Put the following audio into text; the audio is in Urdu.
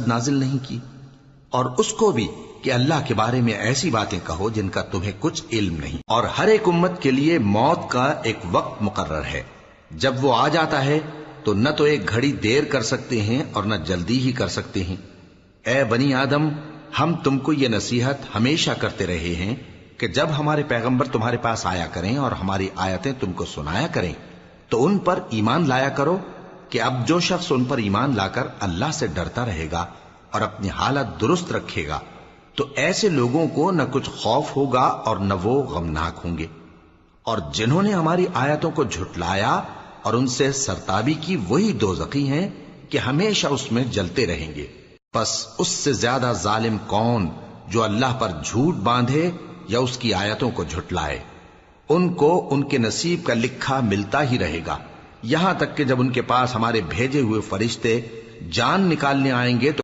رسد نازل نہیں کی، اور اس کو بھی کہ اللہ کے بارے میں ایسی باتیں کہو جن کا تمہیں کچھ علم نہیں، اور ہر ایک امت کے لیے موت کا ایک وقت مقرر ہے، جب وہ آ جاتا ہے تو نہ تو ایک گھڑی دیر کر سکتے ہیں اور نہ جلدی ہی کر سکتے ہیں۔ اے بنی آدم، ہم تم کو یہ نصیحت ہمیشہ کرتے رہے ہیں کہ جب ہمارے پیغمبر تمہارے پاس آیا کریں اور ہماری آیتیں تم کو سنایا کریں تو ان پر ایمان لایا کرو، کہ اب جو شخص ان پر ایمان لا کر اللہ سے ڈرتا رہے گا اور اپنی حالت درست رکھے گا تو ایسے لوگوں کو نہ کچھ خوف ہوگا اور نہ وہ غمناک ہوں گے، اور جنہوں نے ہماری آیتوں کو جھٹلایا اور ان سے سرتابی کی وہی دوزخی ہیں کہ ہمیشہ اس میں جلتے رہیں گے۔ پس اس سے زیادہ ظالم کون جو اللہ پر جھوٹ باندھے یا اس کی آیتوں کو جھٹلائے؟ ان کو ان کے نصیب کا لکھا ملتا ہی رہے گا، یہاں تک کہ جب ان کے پاس ہمارے بھیجے ہوئے فرشتے جان نکالنے آئیں گے تو